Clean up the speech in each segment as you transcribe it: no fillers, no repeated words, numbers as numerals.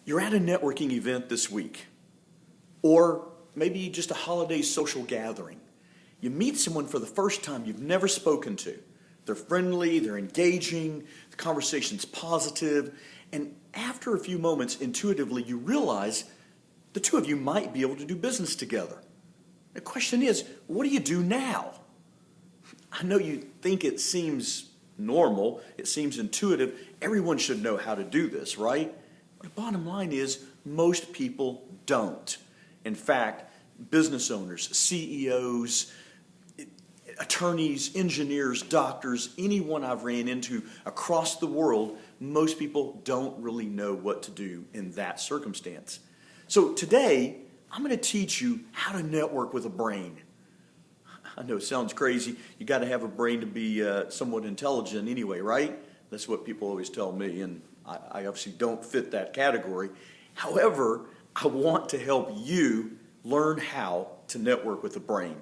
You're at a networking event this week, or maybe just a holiday social gathering. You meet someone for the first time you've never spoken to. They're friendly, they're engaging, the conversation's positive, and after a few moments, intuitively, you realize the two of you might be able to do business together. The question is, what do you do now? I know you think it seems normal, it seems intuitive. Everyone should know how to do this, right? But the bottom line is, most people don't. In fact, business owners, CEOs, attorneys, engineers, doctors, anyone I've ran into across the world, most people don't really know what to do in that circumstance. So today, I'm going to teach you how to network with a brain. I know it sounds crazy. You got to have a brain to be somewhat intelligent anyway, right? That's what people always tell me, and I obviously don't fit that category. However, I want to help you learn how to network with the brain.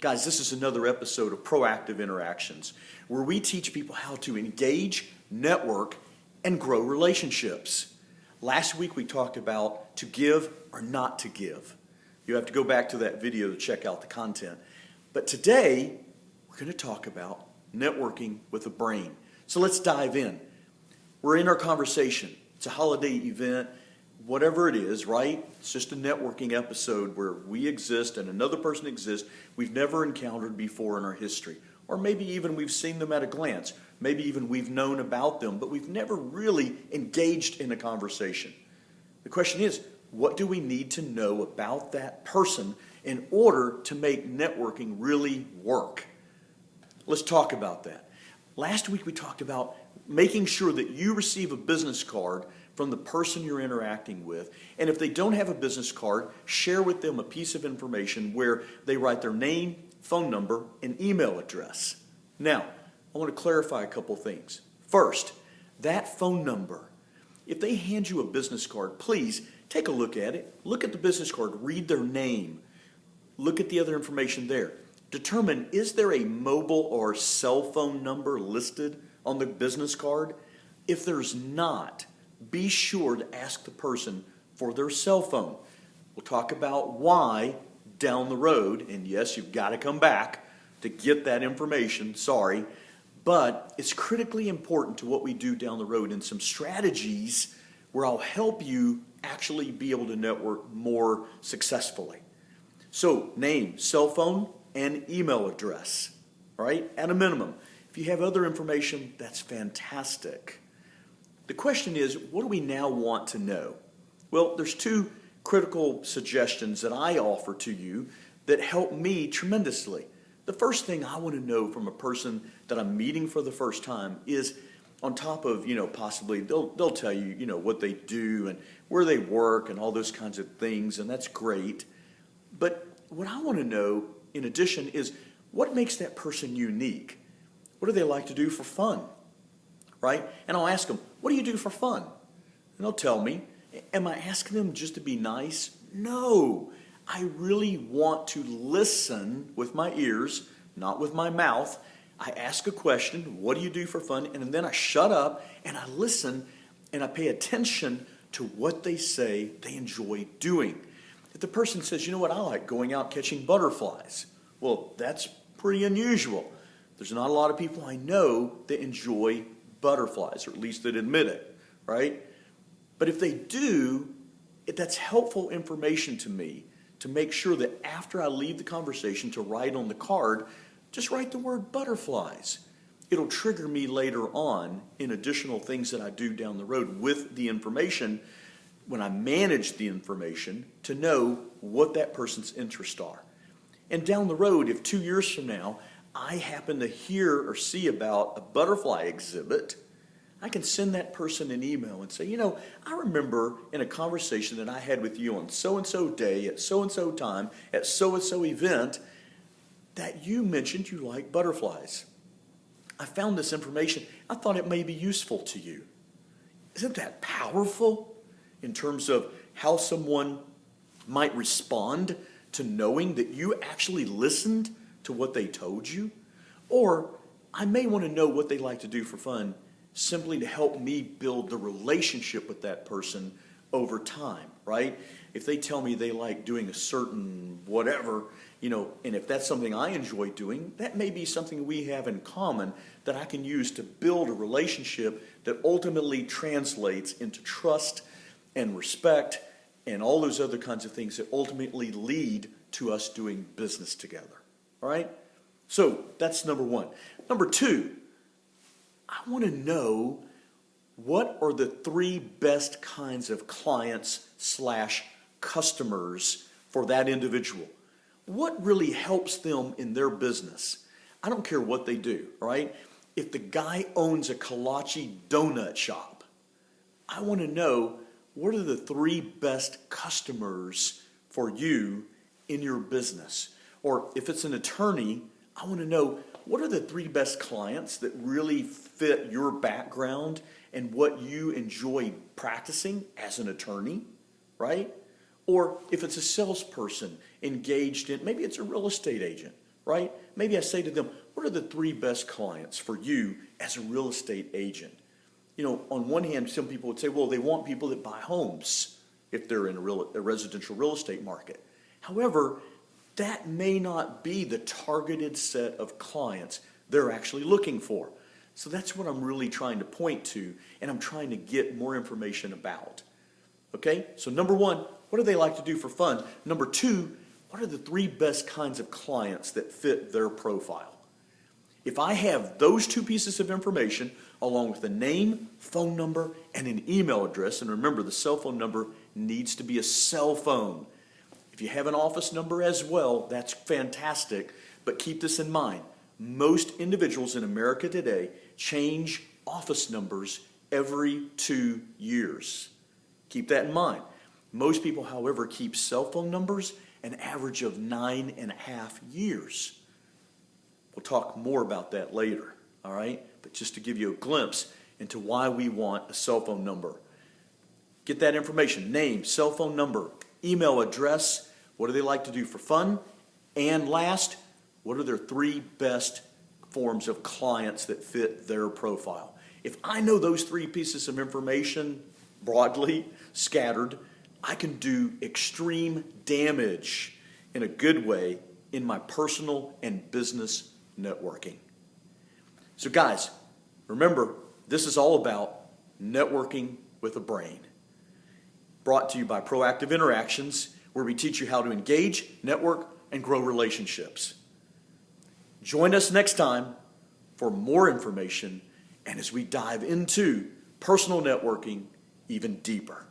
Guys, this is another episode of Proactive Interactions, where we teach people how to engage, network, and grow relationships. Last week we talked about to give or not to give. You have to go back to that video to check out the content. But today, we're going to talk about networking with the brain. So let's dive in. We're in our conversation. It's a holiday event, whatever it is, right? It's just a networking episode where we exist and another person exists we've never encountered before in our history. Or maybe even we've seen them at a glance. Maybe even we've known about them, but we've never really engaged in a conversation. The question is, what do we need to know about that person in order to make networking really work? Let's talk about that. Last week we talked about making sure that you receive a business card from the person you're interacting with. And if they don't have a business card, share with them a piece of information where they write their name, phone number, and email address. Now, I want to clarify a couple things. First, that phone number. If they hand you a business card, please take a look at it. Look at the business card. Read their name. Look at the other information there. Determine, is there a mobile or cell phone number listed on the business card? If there's not, be sure to ask the person for their cell phone. We'll talk about why down the road, and yes, you've got to come back to get that information, sorry, but it's critically important to what we do down the road and some strategies where I'll help you actually be able to network more successfully. So, name, cell phone, and email address, all right, at a minimum. If you have other information, that's fantastic. The question is, what do we now want to know? Well, there's two critical suggestions that I offer to you that help me tremendously. The first thing I want to know from a person that I'm meeting for the first time is, on top of, possibly they'll tell you, what they do and where they work and all those kinds of things, and that's great. But what I want to know, in addition, is what makes that person unique? What do they like to do for fun? Right? And I'll ask them, what do you do for fun? And they'll tell me. Am I asking them just to be nice? No. I really want to listen with my ears, not with my mouth. I ask a question, what do you do for fun? And then I shut up and I listen and I pay attention to what they say they enjoy doing. If the person says, you know what, I like going out catching butterflies. Well, that's pretty unusual. There's not a lot of people I know that enjoy butterflies, or at least that admit it, right? But if they do, that's helpful information to me to make sure that after I leave the conversation to write on the card, just write the word butterflies. It'll trigger me later on in additional things that I do down the road with the information when I manage the information to know what that person's interests are. And down the road, if 2 years from now, I happen to hear or see about a butterfly exhibit, I can send that person an email and say, I remember in a conversation that I had with you on so-and-so day at so-and-so time at so-and-so event that you mentioned you like butterflies. I found this information. I thought it may be useful to you. Isn't that powerful in terms of how someone might respond to knowing that you actually listened to what they told you? Or I may want to know what they like to do for fun simply to help me build the relationship with that person over time, right? If they tell me they like doing a certain whatever, and if that's something I enjoy doing, that may be something we have in common that I can use to build a relationship that ultimately translates into trust and respect and all those other kinds of things that ultimately lead to us doing business together. All right? So that's number one. Number two, I want to know what are the three best kinds of clients / customers for that individual. What really helps them in their business? I don't care what they do, right? If the guy owns a kolache donut shop, I want to know what are the three best customers for you in your business. Or if it's an attorney, I want to know what are the three best clients that really fit your background and what you enjoy practicing as an attorney, right? Or if it's a salesperson engaged in, maybe it's a real estate agent, right? Maybe I say to them, what are the three best clients for you as a real estate agent? On one hand, some people would say, well, they want people that buy homes if they're in a residential real estate market. However, that may not be the targeted set of clients they're actually looking for. So that's what I'm really trying to point to, and I'm trying to get more information about. Okay, so number one, what do they like to do for fun? Number two, what are the three best kinds of clients that fit their profile? If I have those two pieces of information, along with a name, phone number, and an email address, and remember the cell phone number needs to be a cell phone. If you have an office number as well, that's fantastic, but keep this in mind. Most individuals in America today change office numbers every 2 years. Keep that in mind. Most people, however, keep cell phone numbers an average of 9.5 years. We'll talk more about that later, all right? But just to give you a glimpse into why we want a cell phone number. Get that information, name, cell phone number, email address, what do they like to do for fun? And last, what are their three best forms of clients that fit their profile? If I know those three pieces of information broadly scattered, I can do extreme damage in a good way in my personal and business networking. So guys, remember, this is all about networking with a brain. Brought to you by Proactive Interactions, where we teach you how to engage, network, and grow relationships. Join us next time for more information and as we dive into personal networking even deeper.